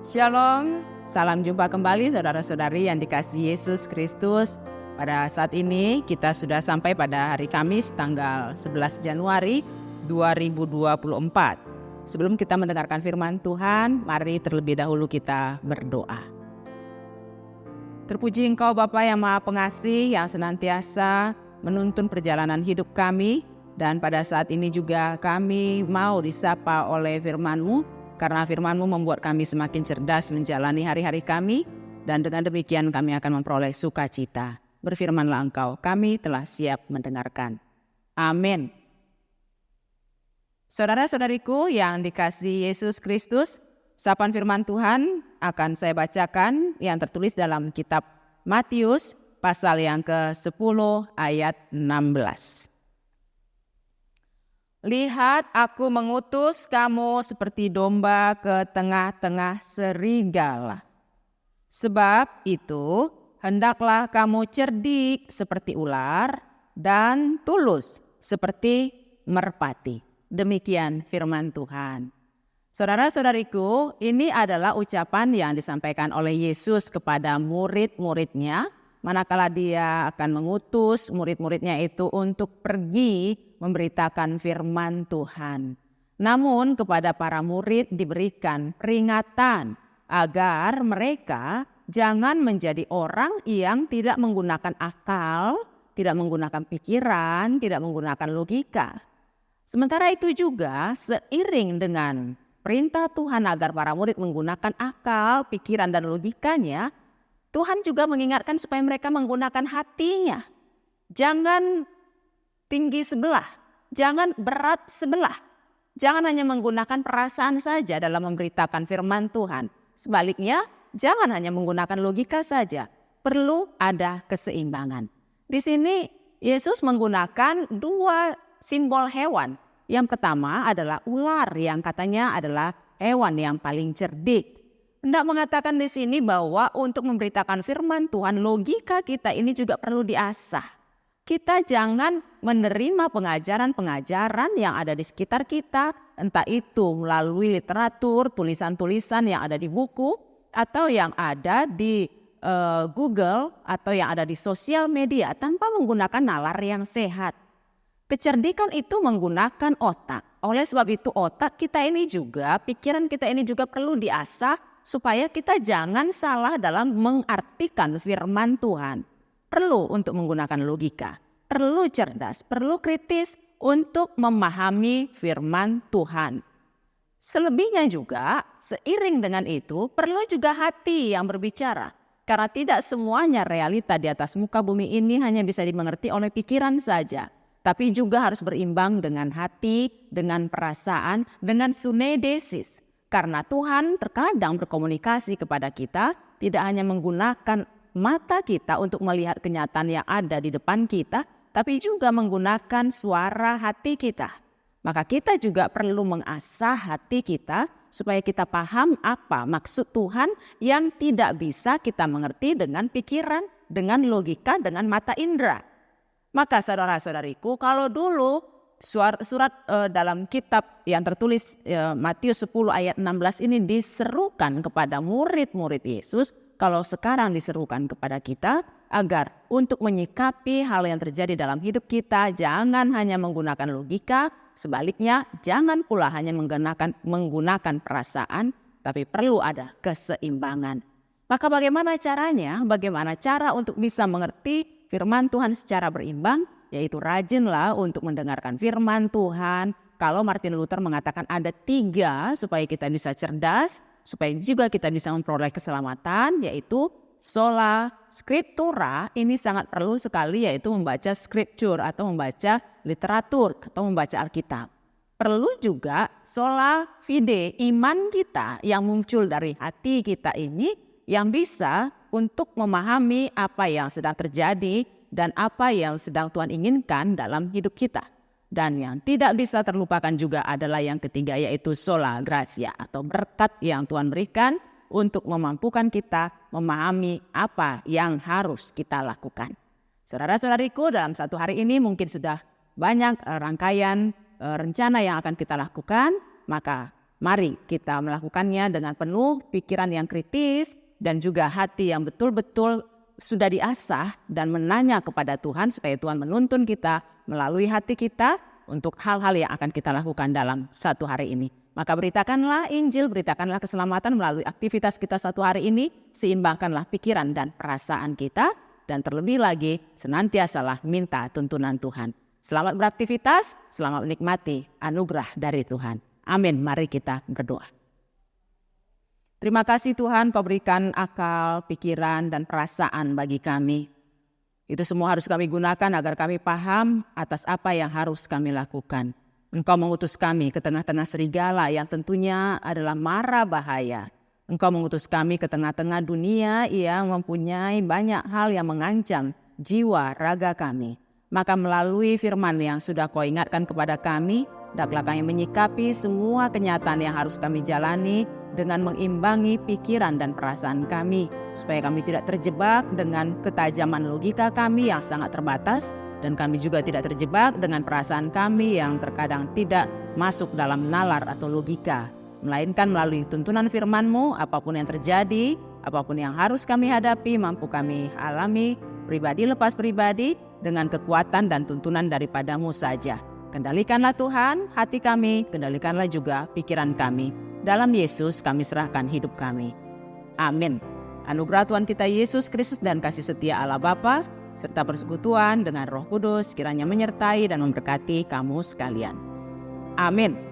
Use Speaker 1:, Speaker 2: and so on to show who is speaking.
Speaker 1: Shalom, salam jumpa kembali saudara-saudari yang dikasihi Yesus Kristus. Pada saat ini kita sudah sampai pada hari Kamis tanggal 11 Januari 2024. Sebelum kita mendengarkan firman Tuhan, mari terlebih dahulu kita berdoa. Terpuji Engkau Bapa yang Maha Pengasih, yang senantiasa menuntun perjalanan hidup kami. Dan pada saat ini juga kami mau disapa oleh firman-Mu, karena firman-Mu membuat kami semakin cerdas menjalani hari-hari kami, dan dengan demikian kami akan memperoleh sukacita. Berfirmanlah Engkau, kami telah siap mendengarkan. Amin. Saudara-saudariku yang dikasihi Yesus Kristus, sapaan firman Tuhan akan saya bacakan yang tertulis dalam kitab Matius pasal yang ke-10 ayat 16. Lihat, aku mengutus kamu seperti domba ke tengah-tengah serigala. Sebab itu, hendaklah kamu cerdik seperti ular dan tulus seperti merpati. Demikian firman Tuhan. Saudara-saudariku, ini adalah ucapan yang disampaikan oleh Yesus kepada murid-muridnya, manakala dia akan mengutus murid-muridnya itu untuk pergi memberitakan firman Tuhan. Namun kepada para murid diberikan peringatan agar mereka jangan menjadi orang yang tidak menggunakan akal, tidak menggunakan pikiran, tidak menggunakan logika. Sementara itu juga seiring dengan perintah Tuhan agar para murid menggunakan akal, pikiran, dan logikanya, Tuhan juga mengingatkan supaya mereka menggunakan hatinya. Jangan tinggi sebelah, jangan berat sebelah. Jangan hanya menggunakan perasaan saja dalam memberitakan firman Tuhan. Sebaliknya, jangan hanya menggunakan logika saja. Perlu ada keseimbangan. Di sini Yesus menggunakan dua simbol hewan. Yang pertama adalah ular yang katanya adalah hewan yang paling cerdik. Hendak mengatakan di sini bahwa untuk memberitakan firman Tuhan, logika kita ini juga perlu diasah. Kita jangan menerima pengajaran-pengajaran yang ada di sekitar kita, entah itu melalui literatur, tulisan-tulisan yang ada di buku, atau yang ada di Google, atau yang ada di sosial media tanpa menggunakan nalar yang sehat. Kecerdikan itu menggunakan otak. Oleh sebab itu otak kita ini juga, pikiran kita ini juga perlu diasah supaya kita jangan salah dalam mengartikan firman Tuhan. Perlu untuk menggunakan logika, perlu cerdas, perlu kritis untuk memahami firman Tuhan. Selebihnya juga, seiring dengan itu, perlu juga hati yang berbicara. Karena tidak semuanya realita di atas muka bumi ini hanya bisa dimengerti oleh pikiran saja. Tapi juga harus berimbang dengan hati, dengan perasaan, dengan sunedesis. Karena Tuhan terkadang berkomunikasi kepada kita, tidak hanya menggunakan mata kita untuk melihat kenyataan yang ada di depan kita, tapi juga menggunakan suara hati kita. Maka kita juga perlu mengasah hati kita supaya kita paham apa maksud Tuhan yang tidak bisa kita mengerti dengan pikiran, dengan logika, dengan mata indera. Maka saudara-saudariku, kalau dulu surat dalam kitab yang tertulis Matius 10 ayat 16 ini diserukan kepada murid-murid Yesus, kalau sekarang diserukan kepada kita agar untuk menyikapi hal yang terjadi dalam hidup kita jangan hanya menggunakan logika, sebaliknya jangan pula hanya menggunakan perasaan, tapi perlu ada keseimbangan. Maka bagaimana caranya? Bagaimana cara untuk bisa mengerti firman Tuhan secara berimbang? Yaitu rajinlah untuk mendengarkan firman Tuhan. Kalau Martin Luther mengatakan ada 3 supaya kita bisa cerdas, supaya juga kita bisa memperoleh keselamatan, yaitu sola scriptura. Ini sangat perlu sekali, yaitu membaca scripture atau membaca literatur atau membaca Alkitab. Perlu juga sola fide, iman kita yang muncul dari hati kita ini yang bisa untuk memahami apa yang sedang terjadi dan apa yang sedang Tuhan inginkan dalam hidup kita. Dan yang tidak bisa terlupakan juga adalah yang ketiga, yaitu sola gratia atau berkat yang Tuhan berikan untuk memampukan kita memahami apa yang harus kita lakukan. Saudara-saudariku, dalam satu hari ini mungkin sudah banyak rangkaian rencana yang akan kita lakukan, maka mari kita melakukannya dengan penuh pikiran yang kritis dan juga hati yang betul-betul sudah diasah dan menanya kepada Tuhan supaya Tuhan menuntun kita melalui hati kita untuk hal-hal yang akan kita lakukan dalam satu hari ini. Maka beritakanlah Injil, beritakanlah keselamatan melalui aktivitas kita satu hari ini, seimbangkanlah pikiran dan perasaan kita, dan terlebih lagi senantiasalah minta tuntunan Tuhan. Selamat beraktivitas, selamat menikmati anugerah dari Tuhan. Amin, mari kita berdoa. Terima kasih Tuhan, Kau berikan akal, pikiran, dan perasaan bagi kami. Itu semua harus kami gunakan agar kami paham atas apa yang harus kami lakukan. Engkau mengutus kami ke tengah-tengah serigala yang tentunya adalah mara bahaya. Engkau mengutus kami ke tengah-tengah dunia yang mempunyai banyak hal yang mengancam jiwa raga kami. Maka melalui firman yang sudah Kau ingatkan kepada kami, hendaklah kami menyikapi semua kenyataan yang harus kami jalani dengan mengimbangi pikiran dan perasaan kami, supaya kami tidak terjebak dengan ketajaman logika kami yang sangat terbatas, dan kami juga tidak terjebak dengan perasaan kami yang terkadang tidak masuk dalam nalar atau logika. Melainkan melalui tuntunan firman-Mu, apapun yang terjadi, apapun yang harus kami hadapi, mampu kami alami pribadi lepas pribadi dengan kekuatan dan tuntunan daripada-Mu saja. Kendalikanlah Tuhan hati kami, kendalikanlah juga pikiran kami. Dalam Yesus kami serahkan hidup kami. Amin. Anugerah Tuhan kita Yesus Kristus dan kasih setia Allah Bapa serta persekutuan dengan Roh Kudus kiranya menyertai dan memberkati kamu sekalian. Amin.